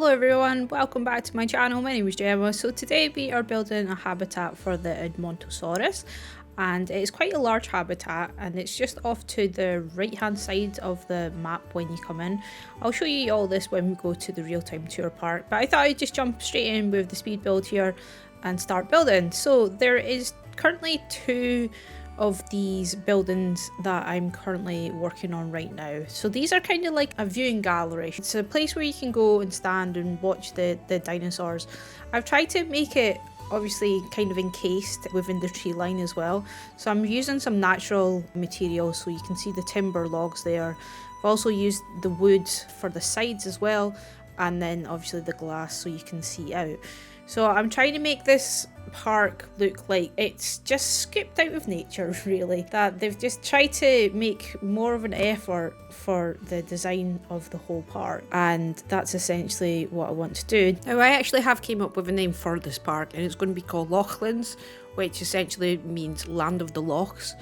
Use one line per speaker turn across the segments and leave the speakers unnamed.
Hello everyone, welcome back to my channel. My name is Gemma. So today we are building a habitat for the Edmontosaurus, and it's quite a large habitat and it's just off to the right hand side of the map when you come in. I'll show you all this when we go to the real-time tour park, but I thought I'd just jump straight in with the speed build here and start building. So there is currently two of these buildings that I'm currently working on right now. So these are kind of like a viewing gallery. It's a place where you can go and stand and watch the dinosaurs. I've tried to make it obviously kind of encased within the tree line as well. So I'm using some natural materials, so you can see the timber logs there. I've also used the wood for the sides as well, and then obviously the glass so you can see out. So I'm trying to make this park look like it's just scooped out of nature, really. That they've just tried to make more of an effort for the design of the whole park, and that's essentially what I want to do. Now I actually have came up with a name for this park, and it's going to be called Lochlands, which essentially means land of the lochs.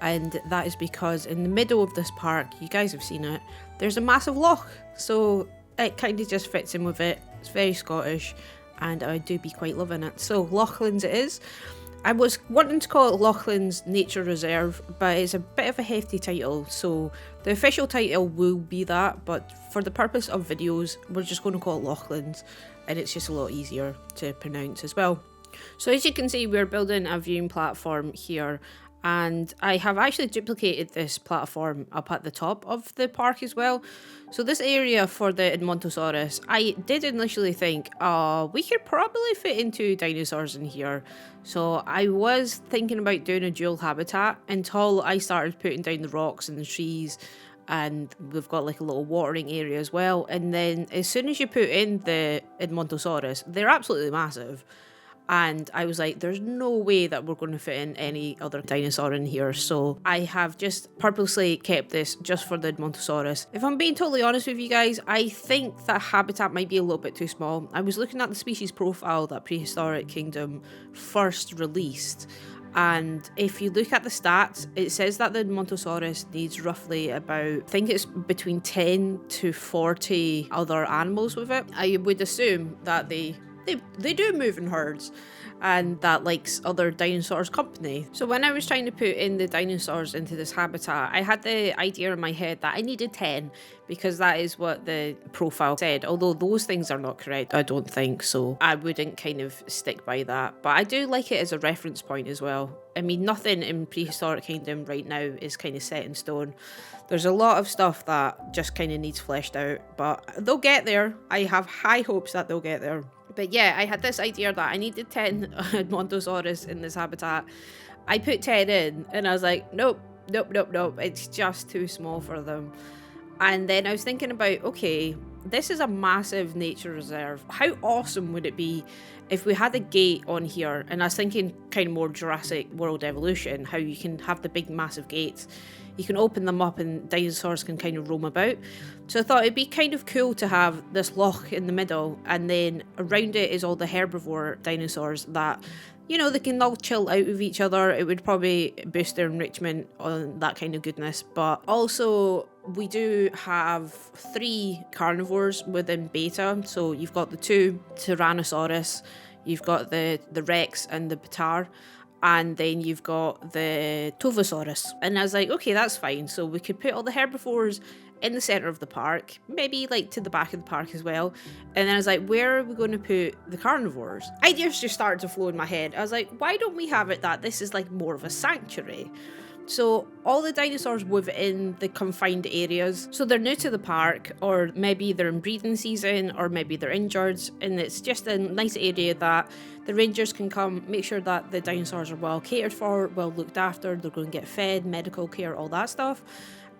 And that is because in the middle of this park, you guys have seen it, there's a massive loch, so it kind of just fits in with it. It's very Scottish, and I do be quite loving it. So Lochlands it is. I was wanting to call it Lochlands Nature Reserve, but it's a bit of a hefty title, so the official title will be that, but for the purpose of videos, we're just going to call it Lochlands, and it's just a lot easier to pronounce as well. So as you can see, we're building a viewing platform here, and I have actually duplicated this platform up at the top of the park as well. So this area for the Edmontosaurus, I did initially think, we could probably fit in 2 dinosaurs in here. So I was thinking about doing a dual habitat until I started putting down the rocks and the trees, and we've got like a little watering area as well. And then as soon as you put in the Edmontosaurus, they're absolutely massive. And I was like, there's no way that we're going to fit in any other dinosaur in here. So I have just purposely kept this just for the Edmontosaurus. If I'm being totally honest with you guys, I think that habitat might be a little bit too small. I was looking at the species profile that Prehistoric Kingdom first released. And if you look at the stats, it says that the Edmontosaurus needs roughly about, I think it's between 10 to 40 other animals with it. I would assume that they do move in herds, and that likes other dinosaurs company. So when I was trying to put in the dinosaurs into this habitat, I had the idea in my head that I needed 10, because that is what the profile said, although those things are not correct, I don't think, so I wouldn't kind of stick by that. But I do like it as a reference point as well. I mean, nothing in Prehistoric Kingdom right now is kind of set in stone. There's a lot of stuff that just kind of needs fleshed out, but they'll get there. I have high hopes that they'll get there. But yeah, I had this idea that I needed 10 Edmontosaurus in this habitat. I put 10 in, and I was like, nope, it's just too small for them. And then I was thinking about, okay, this is a massive nature reserve. How awesome would it be if we had a gate on here? And I was thinking kind of more Jurassic World Evolution, how you can have the big massive gates. You can open them up and dinosaurs can kind of roam about. So I thought it'd be kind of cool to have this loch in the middle, and then around it is all the herbivore dinosaurs that, you know, they can all chill out with each other. It would probably boost their enrichment on that kind of goodness. But also we do have 3 carnivores within beta. So you've got the 2 Tyrannosaurus, you've got the Rex and the Patar, and then you've got the Tovosaurus. And I was like, okay, that's fine. So we could put all the herbivores in the centre of the park, maybe like to the back of the park as well. And then I was like, where are we going to put the carnivores? Ideas just started to flow in my head. I was like, why don't we have it that this is like more of a sanctuary? So all the dinosaurs within the confined areas, so they're new to the park, or maybe they're in breeding season, or maybe they're injured, and it's just a nice area that the rangers can come, make sure that the dinosaurs are well catered for, well looked after, they're going to get fed, medical care, all that stuff.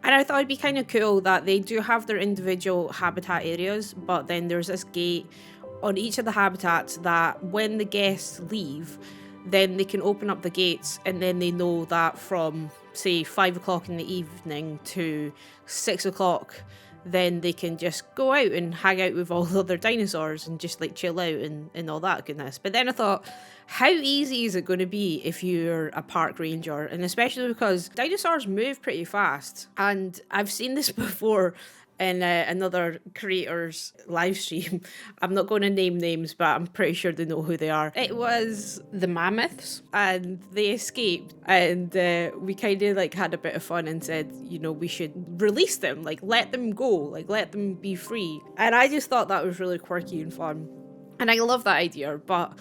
And I thought it'd be kind of cool that they do have their individual habitat areas, but then there's this gate on each of the habitats that when the guests leave, then they can open up the gates, and then they know that from, say, 5 o'clock in the evening to 6 o'clock, then they can just go out and hang out with all the other dinosaurs and just like chill out and all that goodness. But then I thought, how easy is it going to be if you're a park ranger? And especially because dinosaurs move pretty fast. And I've seen this before in another creator's live stream. I'm not going to name names, but I'm pretty sure they know who they are. It was the mammoths, and they escaped, and we kind of like had a bit of fun and said, you know, we should release them, like let them go, like let them be free. And I just thought that was really quirky and fun. And I love that idea, but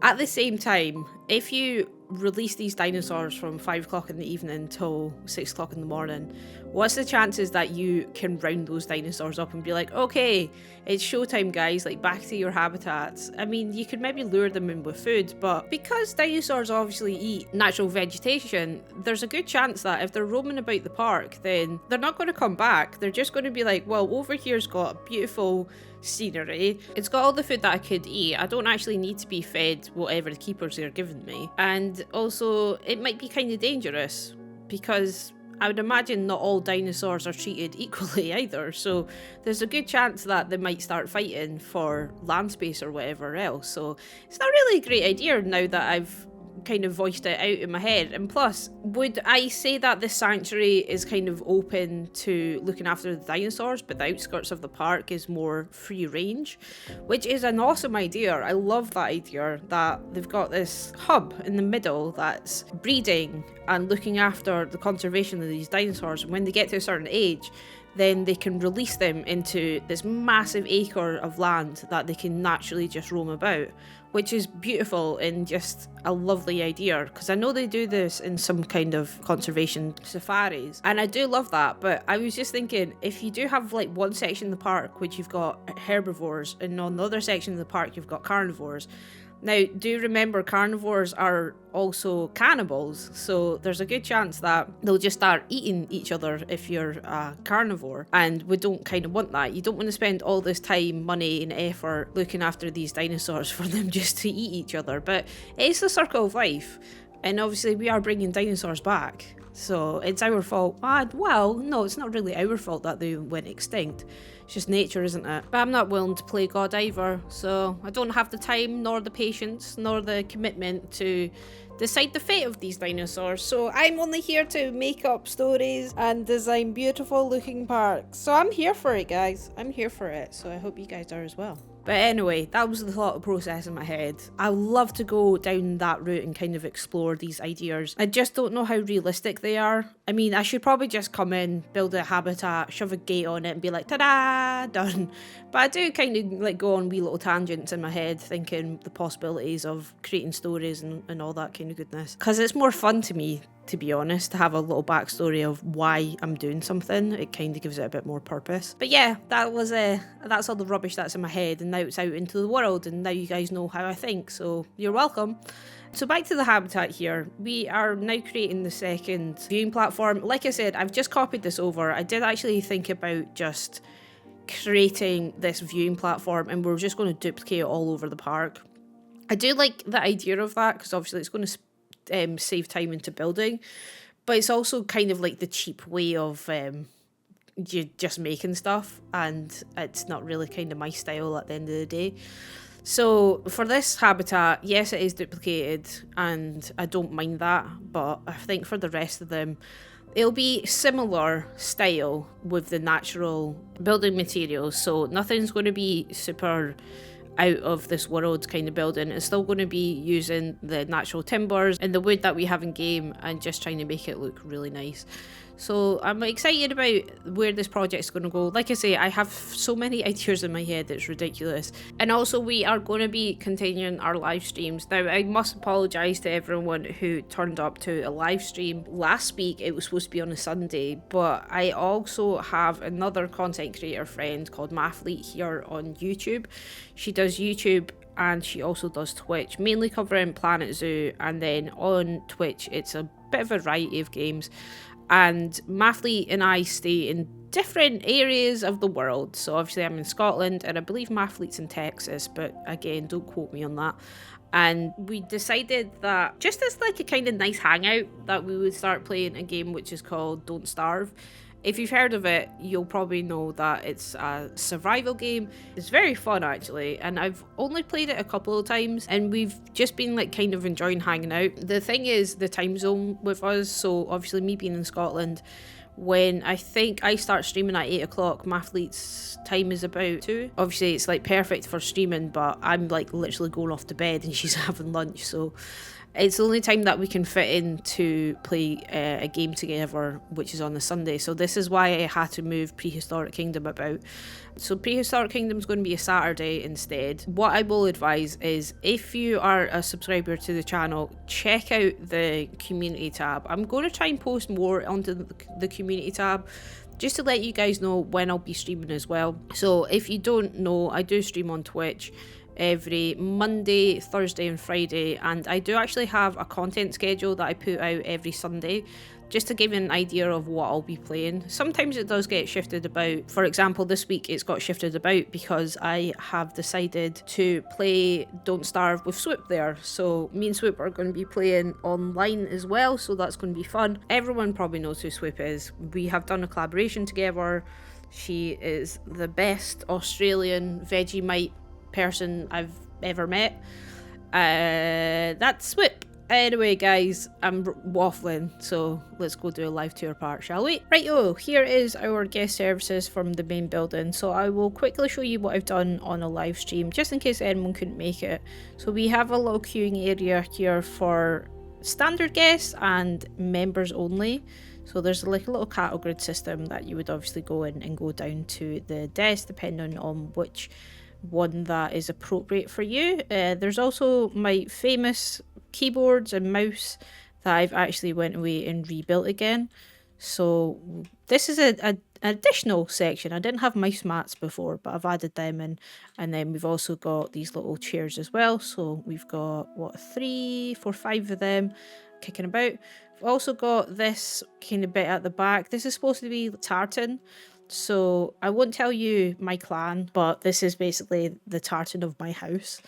at the same time, if you release these dinosaurs from 5 o'clock in the evening till 6 o'clock in the morning, what's the chances that you can round those dinosaurs up and be like, okay, it's showtime, guys, like back to your habitats? I mean, you could maybe lure them in with food, but because dinosaurs obviously eat natural vegetation, there's a good chance that if they're roaming about the park, then they're not going to come back. They're just going to be like, well, over here's got beautiful scenery, it's got all the food that I could eat, I don't actually need to be fed whatever the keepers are giving me. And also it might be kind of dangerous, because I would imagine not all dinosaurs are treated equally either, so there's a good chance that they might start fighting for land space or whatever else. So it's not really a great idea now that I've kind of voiced it out in my head. And plus, would I say that the sanctuary is kind of open to looking after the dinosaurs, but the outskirts of the park is more free range, which is an awesome idea. I love that idea, that they've got this hub in the middle that's breeding and looking after the conservation of these dinosaurs, and when they get to a certain age, then they can release them into this massive acre of land that they can naturally just roam about, which is beautiful and just a lovely idea, because I know they do this in some kind of conservation safaris, and I do love that. But I was just thinking, if you do have like one section of the park which you've got herbivores, and on the other section of the park you've got carnivores. Now, do remember, carnivores are also cannibals, so there's a good chance that they'll just start eating each other if you're a carnivore, and we don't kind of want that. You don't want to spend all this time, money and effort looking after these dinosaurs for them just to eat each other, but it's the circle of life, and obviously we are bringing dinosaurs back. So it's our fault. Well, no, it's not really our fault that they went extinct. It's just nature, isn't it? But I'm not willing to play God either, so I don't have the time, nor the patience, nor the commitment to decide the fate of these dinosaurs. So I'm only here to make up stories and design beautiful looking parks. So I'm here for it, guys. I'm here for it. So I hope you guys are as well. But anyway, that was the thought process in my head. I love to go down that route and kind of explore these ideas. I just don't know how realistic they are. I mean, I should probably just come in, build a habitat, shove a gate on it and be like, ta-da, done. But I do kind of like go on wee little tangents in my head, thinking the possibilities of creating stories and all that kind of goodness. Because it's more fun to me, to be honest, to have a little backstory of why I'm doing something. It kind of gives it a bit more purpose. But yeah, that's all the rubbish that's in my head, and now it's out into the world, and now you guys know how I think, so you're welcome. So back to the habitat here. We are now creating the second viewing platform. Like I said, I've just copied this over. I did actually think about just creating this viewing platform, and we're just going to duplicate it all over the park. I do like the idea of that, because obviously it's going to save time into building, but it's also kind of like the cheap way of you just making stuff, and it's not really kind of my style at the end of the day. So for this habitat, yes, it is duplicated and I don't mind that, but I think for the rest of them it'll be similar style with the natural building materials, so nothing's going to be super out of this world kind of building. It's still going to be using the natural timbers and the wood that we have in game and just trying to make it look really nice. So I'm excited about where this project's going to go. Like I say, I have so many ideas in my head, it's ridiculous. And also we are going to be continuing our live streams. Now I must apologise to everyone who turned up to a live stream last week. It was supposed to be on a Sunday, but I also have another content creator friend called Mathlete here on YouTube. She does YouTube and she also does Twitch, mainly covering Planet Zoo, and then on Twitch it's a bit of a variety of games. And Mathlete and I stay in different areas of the world. So obviously I'm in Scotland and I believe Mathlete's in Texas, but again, don't quote me on that. And we decided that just as like a kind of nice hangout, that we would start playing a game which is called Don't Starve. If you've heard of it, you'll probably know that it's a survival game. It's very fun actually, and I've only played it a couple of times and we've just been like kind of enjoying hanging out. The thing is the time zone with us, so obviously me being in Scotland, when I think I start streaming at 8 o'clock. Mathlete's time is about 2. Obviously it's like perfect for streaming, but I'm like literally going off to bed and she's having lunch, so it's the only time that we can fit in to play a game together, which is on the Sunday. So this is why I had to move Prehistoric Kingdom about. So Prehistoric Kingdom is going to be a Saturday instead. What I will advise is, if you are a subscriber to the channel, check out the community tab. I'm going to try and post more onto the community tab, just to let you guys know when I'll be streaming as well. So if you don't know, I do stream on Twitch every Monday, Thursday and Friday, and I do actually have a content schedule that I put out every Sunday, just to give you an idea of what I'll be playing. Sometimes it does get shifted about. For example, this week it's got shifted about because I have decided to play Don't Starve with Swoop there. So me and Swoop are going to be playing online as well, so that's going to be fun. Everyone probably knows who Swoop is. We have done a collaboration together. She is the best Australian Vegemite person I've ever met. That's Swoop. Anyway guys, I'm waffling, so let's go do a live tour part, shall we? Righto, here is our guest services from the main building. So I will quickly show you what I've done on a live stream, just in case anyone couldn't make it. So we have a little queuing area here for standard guests and members only. So there's like a little cattle grid system that you would obviously go in and go down to the desk, depending on which one that is appropriate for you. There's also my famous keyboards and mouse that I've actually went away and rebuilt again. So this is an additional section. I didn't have mouse mats before, but I've added them in. And then we've also got these little chairs as well. So we've got, what, 3, 4, 5 of them kicking about. We've also got this kind of bit at the back. This is supposed to be tartan. So I won't tell you my clan, but this is basically the tartan of my house.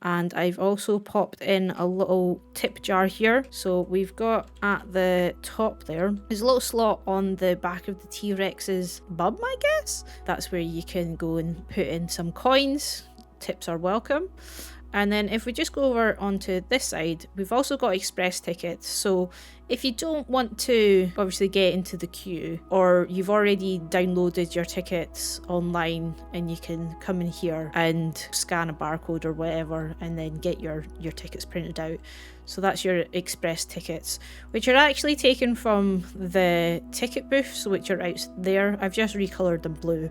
And I've also popped in a little tip jar here. So we've got at the top there, there's a little slot on the back of the T-Rex's bum, I guess. That's where you can go and put in some coins. Tips are welcome. And then if we just go over onto this side, we've also got express tickets. So if you don't want to obviously get into the queue, or you've already downloaded your tickets online and you can come in here and scan a barcode or whatever and then get your tickets printed out. So that's your express tickets, which are actually taken from the ticket booths, which are out there. I've just recolored them blue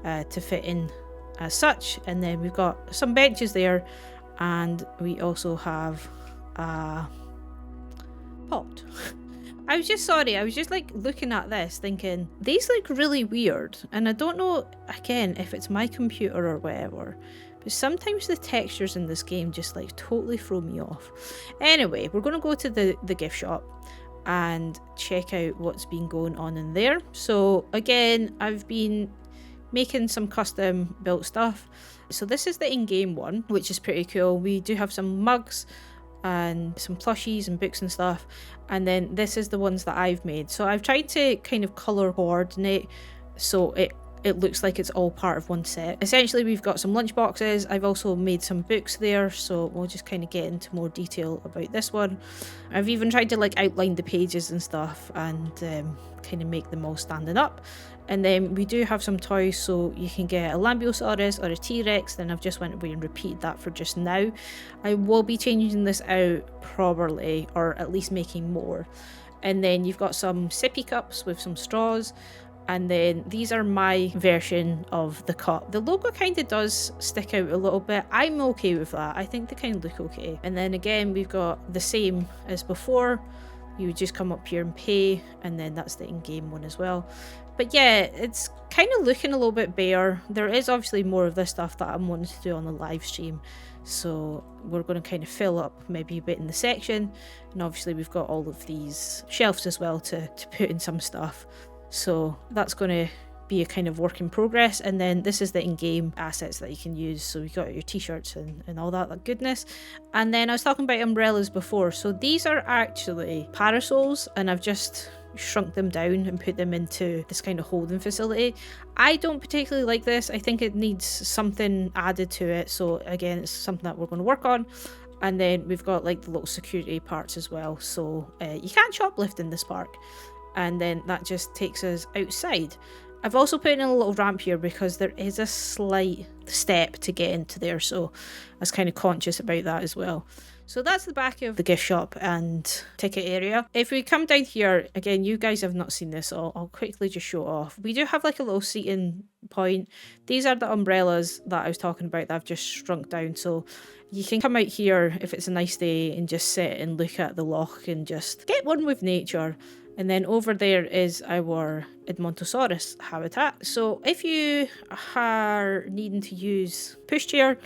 to fit in as such. And then we've got some benches there. And we also have a pot. I was just like looking at this thinking, these look really weird. And I don't know, again, if it's my computer or whatever, but sometimes the textures in this game just like totally throw me off. Anyway, we're going to go to the gift shop and check out what's been going on in there. So again, I've been making some custom built stuff. So this is the in-game one, which is pretty cool. We do have some mugs and some plushies and books and stuff. And then this is the ones that I've made. So I've tried to kind of color coordinate so it looks like it's all part of one set. Essentially, we've got some lunch boxes. I've also made some books there, so we'll just kind of get into more detail about this one. I've even tried to like outline the pages and stuff and kind of make them all standing up. And then we do have some toys, so you can get a Lambeosaurus or a T-Rex. Then I've just went away and repeated that for just now. I will be changing this out properly, or at least making more. And then you've got some sippy cups with some straws. And then these are my version of the cup. The logo kind of does stick out a little bit. I'm okay with that. I think they kind of look okay. And then again, we've got the same as before. You would just come up here and pay, and then that's the in-game one as well. But yeah, it's kind of looking a little bit bare. There is obviously more of this stuff that I'm wanting to do on the live stream. So we're going to kind of fill up maybe a bit in the section. And obviously we've got all of these shelves as well to put in some stuff. So that's going to be a kind of work in progress. And then this is the in-game assets that you can use. So we got your t-shirts and all that goodness. And then I was talking about umbrellas before. So these are actually parasols, and I've just shrunk them down and put them into this kind of holding facility. I don't particularly like this. I think it needs something added to it. So again, it's something that we're going to work on. And then we've got like the little security parts as well. So you can't shoplift in this park. and then that just takes us outside. I've also put in a little ramp here because there is a slight step to get into there, so I was kind of conscious about that as well. So that's the back of the gift shop and ticket area. If we come down here, again, you guys have not seen this, so I'll quickly just show it off. We do have like a little seating point. These are the umbrellas that I was talking about that I've just shrunk down, so you can come out here if it's a nice day and just sit and look at the loch and just get one with nature. And then over there is our Edmontosaurus habitat. So if you are needing to use pushchair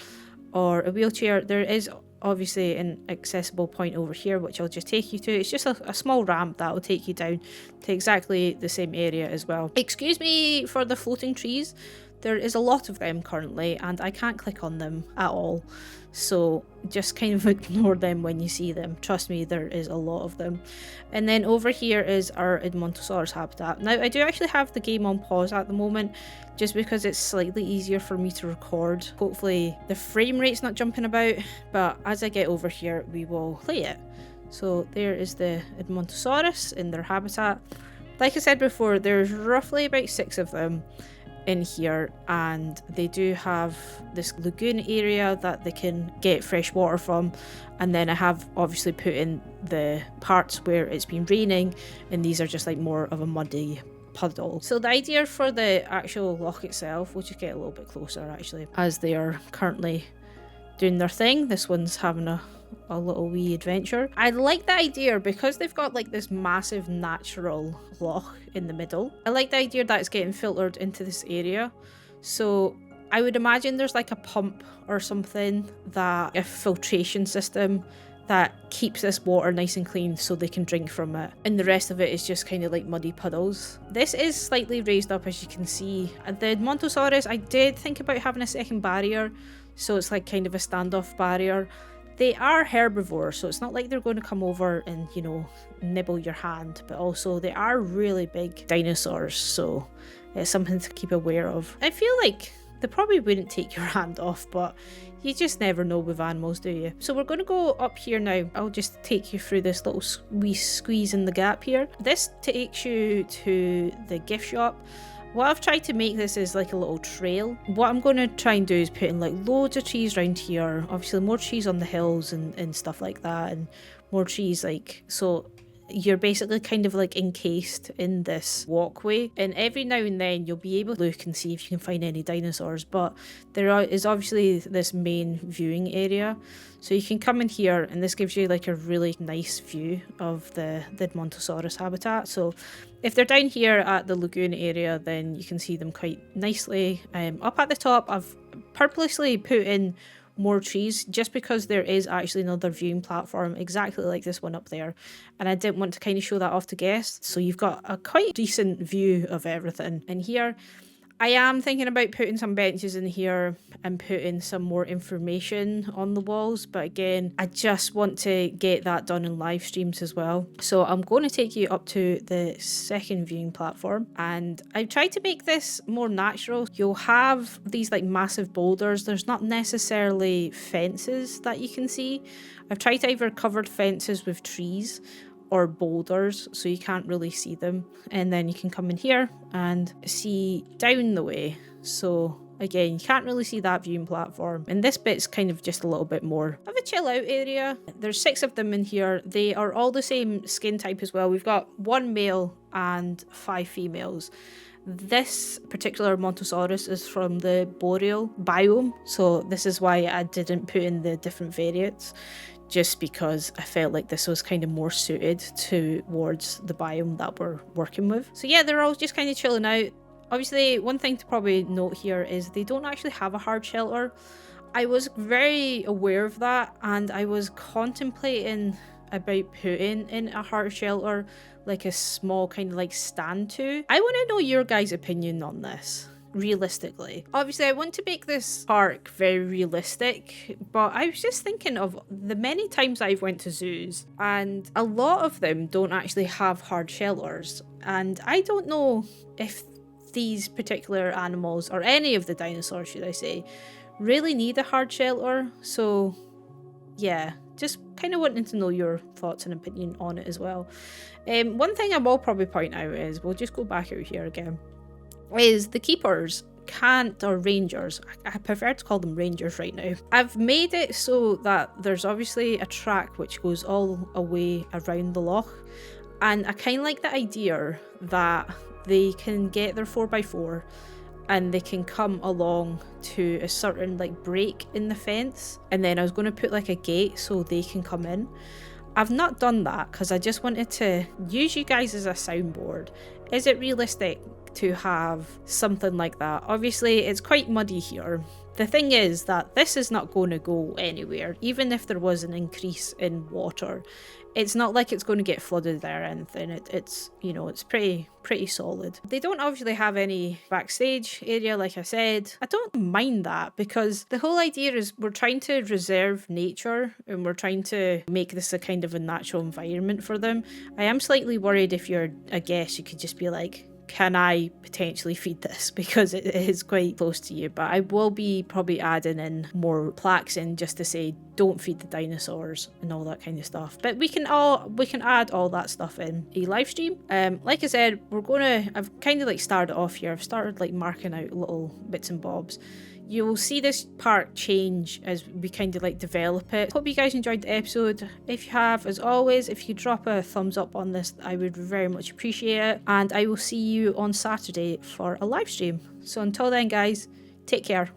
or a wheelchair, there is obviously an accessible point over here, which I'll just take you to. It's just a small ramp that will take you down to exactly the same area as well. Excuse me for the floating trees. There is a lot of them currently, and I can't click on them at all. So just kind of ignore them when you see them. Trust me, there is a lot of them. And then over here is our Edmontosaurus habitat. Now, I do actually have the game on pause at the moment, just because it's slightly easier for me to record. Hopefully the frame rate's not jumping about, but as I get over here, we will play it. So there is the Edmontosaurus in their habitat. Like I said before, there's roughly about 6 of them in here, and they do have this lagoon area that they can get fresh water from, and then I have obviously put in the parts where it's been raining, and these are just like more of a muddy puddle. So the idea for the actual loch itself, we'll just get a little bit closer actually, as they are currently doing their thing. This one's having a little wee adventure. I like the idea because they've got like this massive natural loch in the middle. I like the idea that it's getting filtered into this area. So I would imagine there's like a pump or something, that a filtration system that keeps this water nice and clean so they can drink from it. And the rest of it is just kind of like muddy puddles. This is slightly raised up, as you can see. The Edmontosaurus, I did think about having a second barrier, so it's like kind of a standoff barrier. They are herbivores, so it's not like they're going to come over and, you know, nibble your hand, but also they are really big dinosaurs, so it's something to keep aware of. I feel like they probably wouldn't take your hand off, but you just never know with animals, do you? So we're going to go up here now. I'll just take you through this little wee squeeze in the gap here. This takes you to the gift shop. What I've tried to make this is like a little trail. What I'm going to try and do is put in like loads of trees around here. Obviously more trees on the hills and stuff like that, and more trees like, so you're basically kind of like encased in this walkway, and every now and then you'll be able to look and see if you can find any dinosaurs, but there is obviously this main viewing area, so you can come in here and this gives you like a really nice view of the Edmontosaurus habitat. So if they're down here at the lagoon area, then you can see them quite nicely. Up at the top, I've purposely put in more trees just because there is actually another viewing platform exactly like this one up there, and I didn't want to kind of show that off to guests, so you've got a quite decent view of everything in here. I am thinking about putting some benches in here and putting some more information on the walls, but again, I just want to get that done in live streams as well. So I'm going to take you up to the second viewing platform, and I've tried to make this more natural. You'll have these like massive boulders. There's not necessarily fences that you can see. I've tried to either cover fences with trees or boulders so you can't really see them, and then you can come in here and see down the way. So again, you can't really see that viewing platform, and this bit's kind of just a little bit more of a chill out area. There's 6 of them in here. They are all the same skin type as well. We've got 1 male and 5 females. This particular Edmontosaurus is from the boreal biome, so this is why I didn't put in the different variants, just because I felt like this was kind of more suited towards the biome that we're working with. So yeah, they're all just kind of chilling out. Obviously, one thing to probably note here is they don't actually have a hard shelter. I was very aware of that, and I was contemplating about putting in a hard shelter, like a small kind of like stand to. I want to know your guys' opinion on this. Realistically, obviously I want to make this park very realistic, but I was just thinking of the many times I've went to zoos, and a lot of them don't actually have hard shelters, and I don't know if these particular animals, or any of the dinosaurs should I say, really need a hard shelter. So yeah, just kind of wanting to know your thoughts and opinion on it as well. One thing I will probably point out is, we'll just go back out here again, is the keepers can't, or rangers, I prefer to call them rangers right now. I've made it so that there's obviously a track which goes all a way around the loch, and I kind of like the idea that they can get their 4x4 and they can come along to a certain like break in the fence, and then I was going to put like a gate so they can come in. I've not done that because I just wanted to use you guys as a soundboard. Is it realistic to have something like that? Obviously it's quite muddy here. The thing is that this is not going to go anywhere. Even if there was an increase in water, it's not like it's going to get flooded there or anything. It's you know, it's pretty solid. They don't obviously have any backstage area, like I said. I don't mind that, because the whole idea is we're trying to reserve nature and we're trying to make this a kind of a natural environment for them. I am slightly worried if you're a guest, you could just be like, can I potentially feed this, because it is quite close to you. But I will be probably adding in more plaques in just to say don't feed the dinosaurs and all that kind of stuff. But we can add all that stuff in a live stream. Like I said, I've kind of like started off here. I've started like marking out little bits and bobs. You will see this part change as we kind of like develop it. Hope you guys enjoyed the episode. If you have, as always, if you drop a thumbs up on this, I would very much appreciate it. And I will see you on Saturday for a live stream. So until then, guys, take care.